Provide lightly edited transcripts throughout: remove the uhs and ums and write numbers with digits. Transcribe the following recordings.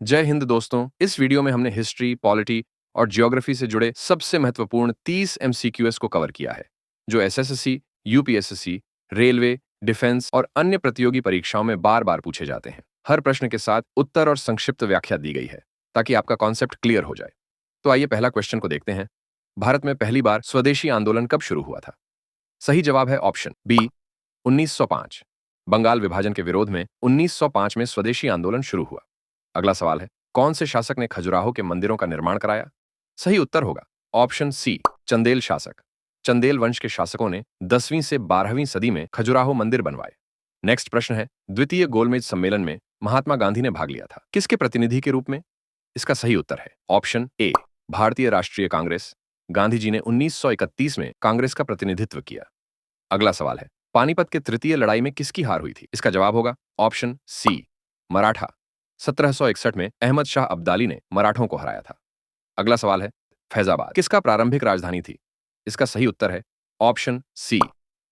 जय हिंद दोस्तों। इस वीडियो में हमने हिस्ट्री, पॉलिटी और ज्योग्राफी से जुड़े सबसे महत्वपूर्ण 30 एमसीक्यूएस को कवर किया है, जो एसएससी, यूपीएससी, रेलवे, डिफेंस और अन्य प्रतियोगी परीक्षाओं में बार बार पूछे जाते हैं। हर प्रश्न के साथ उत्तर और संक्षिप्त व्याख्या दी गई है, ताकि आपका कॉन्सेप्ट क्लियर हो जाए। तो आइए पहला क्वेश्चन को देखते हैं। भारत में पहली बार स्वदेशी आंदोलन कब शुरू हुआ था? सही जवाब है ऑप्शन बी, 1905। बंगाल विभाजन के विरोध में 1905 में स्वदेशी आंदोलन शुरू हुआ। अगला सवाल है, कौन से शासक ने खजुराहो के मंदिरों का निर्माण कराया? सही उत्तर होगा ऑप्शन सी, चंदेल शासक। चंदेल वंश के शासकों ने 10वीं से 12वीं सदी में खजुराहो मंदिर बनवाए। नेक्स्ट प्रश्न है, द्वितीय गोलमेज सम्मेलन में महात्मा गांधी ने भाग लिया था, किसके प्रतिनिधि के रूप में? इसका सही उत्तर है ऑप्शन ए, भारतीय राष्ट्रीय कांग्रेस। गांधी जी ने 1931 में कांग्रेस का प्रतिनिधित्व किया। अगला सवाल है, पानीपत के तृतीय लड़ाई में किसकी हार हुई थी? इसका जवाब होगा ऑप्शन सी, मराठा। 1761 में अहमद शाह अब्दाली ने मराठों को हराया था। अगला सवाल है, फैजाबाद किसका प्रारंभिक राजधानी थी? इसका सही उत्तर है ऑप्शन सी,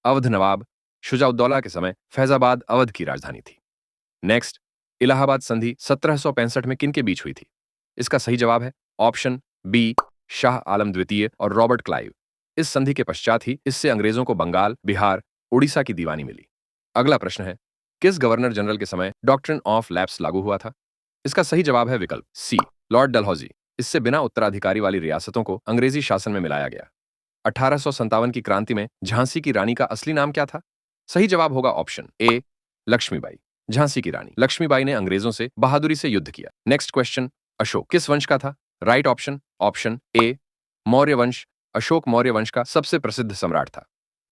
अवध नवाब शुजाउद्दौला के समय फैजाबाद अवध की राजधानी थी। नेक्स्ट, इलाहाबाद संधि 1765 में किनके बीच हुई थी? इसका सही जवाब है ऑप्शन बी, शाह आलम द्वितीय और रॉबर्ट क्लाइव। इस संधि के पश्चात ही इससे अंग्रेजों को बंगाल, बिहार, उड़ीसा की दीवानी मिली। अगला प्रश्न है, किस गवर्नर जनरल के समय डॉक्ट्रिन ऑफ लैप्स लागू हुआ था? इसका सही जवाब है विकल्प सी, लॉर्ड डलहौजी। इससे बिना उत्तराधिकारी वाली रियासतों को अंग्रेजी शासन में मिलाया गया। 1857 की क्रांति में झांसी की रानी का असली नाम क्या था? सही जवाब होगा ऑप्शन ए, लक्ष्मीबाई। झांसी की रानी लक्ष्मीबाई ने अंग्रेजों से बहादुरी से युद्ध किया। नेक्स्ट क्वेश्चन, अशोक किस वंश का था? Right option option A, Maurya वंश। अशोक मौर्य वंश का सबसे प्रसिद्ध सम्राट था।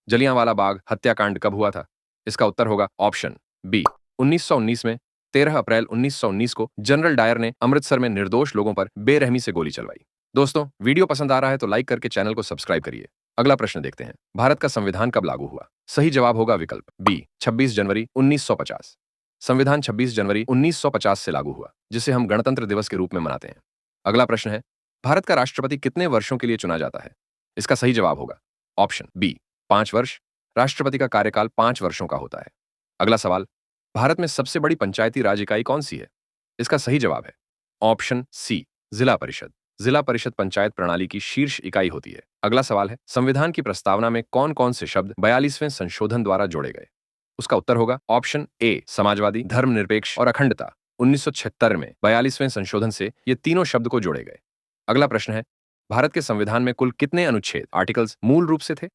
जलियांवाला बाग हत्याकांड कब हुआ था? इसका उत्तर होगा ऑप्शन बी, 1919 में। 13 अप्रैल 1919 को जनरल डायर ने अमृतसर में निर्दोष लोगों पर बेरहमी से गोली चलवाई। दोस्तों, वीडियो पसंद आ रहा है तो लाइक करके चैनल को सब्सक्राइब करिए। अगला प्रश्न देखते हैं, भारत का संविधान कब लागू हुआ? सही जवाब होगा विकल्प बी, 26 जनवरी 1950। संविधान 26 जनवरी 1950 से लागू हुआ, जिसे हम गणतंत्र दिवस के रूप में मनाते हैं। अगला प्रश्न है, भारत का राष्ट्रपति कितने वर्षों के लिए चुना जाता है? इसका सही जवाब होगा ऑप्शन बी, 5 वर्ष। राष्ट्रपति का कार्यकाल 5 वर्षों का होता है। अगला सवाल, भारत में सबसे बड़ी पंचायती राज इकाई कौन सी है? इसका सही जवाब है ऑप्शन सी, जिला परिषद। जिला परिषद पंचायत प्रणाली की शीर्ष इकाई होती है। अगला सवाल है, संविधान की प्रस्तावना में कौन कौन से शब्द 42वें संशोधन द्वारा जोड़े गए? उसका उत्तर होगा ऑप्शन ए, समाजवादी, धर्मनिरपेक्ष और अखंडता। 1976 में 42वें संशोधन से ये तीनों शब्द को जोड़े गए। अगला प्रश्न है, भारत के संविधान में कुल कितने अनुच्छेद, आर्टिकल्स मूल रूप से थे?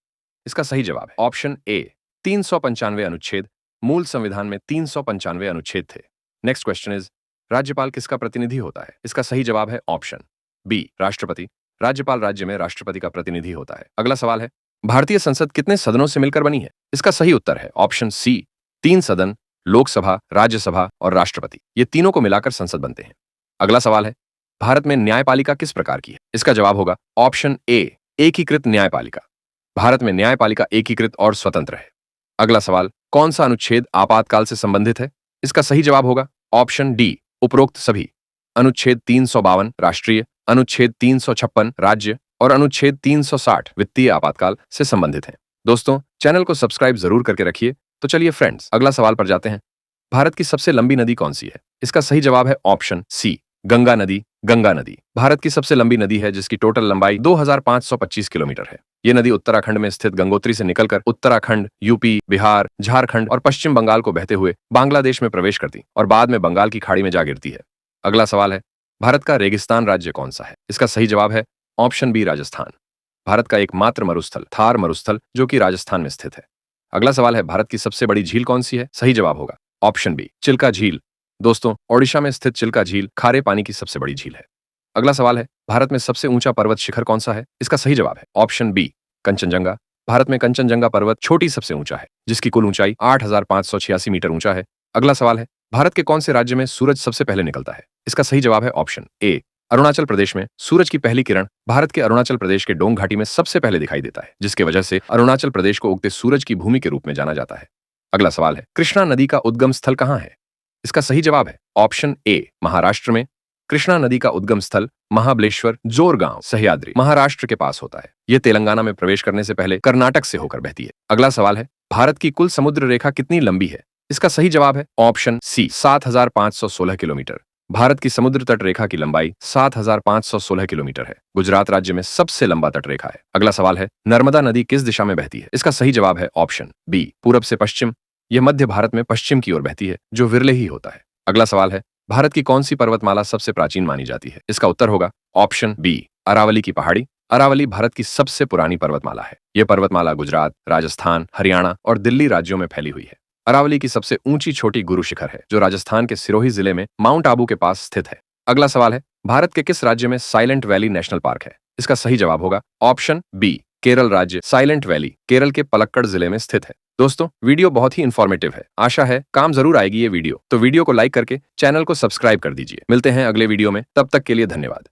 इसका सही जवाब है ऑप्शन ए, 395 अनुच्छेद। मूल संविधान में 395 अनुच्छेद थे। नेक्स्ट क्वेश्चन इज, राज्यपाल किसका प्रतिनिधि होता है? इसका सही जवाब है ऑप्शन बी, राष्ट्रपति। राज्यपाल राज्य में राष्ट्रपति का प्रतिनिधि होता है। अगला सवाल है, भारतीय संसद कितने सदनों से मिलकर बनी है? इसका सही उत्तर है ऑप्शन सी, 3 सदन, लोकसभा, राज्यसभा और राष्ट्रपति। ये तीनों को मिलाकर संसद बनते हैं। अगला सवाल है, भारत में न्यायपालिका किस प्रकार की है? इसका जवाब होगा ऑप्शन ए, एकीकृत न्यायपालिका। भारत में न्यायपालिका एकीकृत और स्वतंत्र है। अगला सवाल, कौन सा अनुच्छेद आपातकाल से संबंधित है? इसका सही जवाब होगा ऑप्शन डी, उपरोक्त सभी। अनुच्छेद 352 राष्ट्रीय, अनुच्छेद 356 राज्य और अनुच्छेद 360 वित्तीय आपातकाल से संबंधित हैं। दोस्तों, चैनल को सब्सक्राइब जरूर करके रखिए। तो चलिए फ्रेंड्स, अगला सवाल पर जाते हैं। भारत की सबसे लंबी नदी कौन सी है? इसका सही जवाब है ऑप्शन सी, गंगा नदी। गंगा नदी भारत की सबसे लंबी नदी है, जिसकी टोटल लंबाई 2525 किलोमीटर है। ये नदी उत्तराखंड में स्थित गंगोत्री से निकलकर उत्तराखंड, यूपी, बिहार, झारखंड और पश्चिम बंगाल को बहते हुए बांग्लादेश में प्रवेश करती और बाद में बंगाल की खाड़ी में जा गिरती है। अगला सवाल है, भारत का रेगिस्तान राज्य कौन सा है? इसका सही जवाब है ऑप्शन बी, राजस्थान। भारत का एकमात्र मरुस्थल थार मरुस्थल, जो कि राजस्थान में स्थित है। अगला सवाल है, भारत की सबसे बड़ी झील कौन सी है? सही जवाब होगा ऑप्शन बी, चिल्का झील। दोस्तों, ओडिशा में स्थित चिल्का झील खारे पानी की सबसे बड़ी झील है। अगला सवाल है, भारत में सबसे ऊंचा पर्वत शिखर कौन सा है? इसका सही जवाब है ऑप्शन बी, कंचनजंगा। भारत में कंचनजंगा पर्वत छोटी सबसे ऊंचा है, जिसकी कुल ऊंचाई 8586 मीटर ऊंचा है। अगला सवाल है, भारत के कौन से राज्य में सूरज सबसे पहले निकलता है? इसका सही जवाब है ऑप्शन ए, अरुणाचल प्रदेश में। सूरज की पहली किरण भारत के अरुणाचल प्रदेश के डोंग घाटी में सबसे पहले दिखाई देता है, जिसकी वजह से अरुणाचल प्रदेश को उगते सूरज की भूमि के रूप में जाना जाता है। अगला सवाल है, कृष्णा नदी का उद्गम स्थल कहां है? इसका सही जवाब है ऑप्शन ए, महाराष्ट्र में। कृष्णा नदी का उद्गम स्थल महाबलेश्वर, जोरगांव, सह्याद्री, महाराष्ट्र के पास होता है। यह तेलंगाना में प्रवेश करने से पहले कर्नाटक से होकर बहती है। अगला सवाल है, भारत की कुल समुद्र रेखा कितनी लंबी है? इसका सही जवाब है ऑप्शन सी, 7516 किलोमीटर। भारत की समुद्र तट रेखा की लंबाई 7,516 किलोमीटर है। गुजरात राज्य में सबसे लंबा तट रेखा है। अगला सवाल है, नर्मदा नदी किस दिशा में बहती है? इसका सही जवाब है ऑप्शन बी, पूरब से पश्चिम। यह मध्य भारत में पश्चिम की ओर बहती है, जो विरले ही होता है। अगला सवाल है, भारत की कौन सी पर्वतमाला सबसे प्राचीन मानी जाती है? इसका उत्तर होगा ऑप्शन बी, अरावली की पहाड़ी। अरावली भारत की सबसे पुरानी पर्वतमाला है। यह पर्वतमाला गुजरात, राजस्थान, हरियाणा और दिल्ली राज्यों में फैली हुई है। अरावली की सबसे ऊंची छोटी गुरु शिखर है, जो राजस्थान के सिरोही जिले में माउंट आबू के पास स्थित है। अगला सवाल है, भारत के किस राज्य में साइलेंट वैली नेशनल पार्क है? इसका सही जवाब होगा ऑप्शन बी, केरल राज्य। साइलेंट वैली केरल के पलक्कड़ जिले में स्थित है। दोस्तों, वीडियो बहुत ही इंफॉर्मेटिव है। आशा है काम जरूर आएगी ये वीडियो। तो वीडियो को लाइक करके चैनल को सब्सक्राइब कर दीजिए। मिलते हैं अगले वीडियो में, तब तक के लिए धन्यवाद।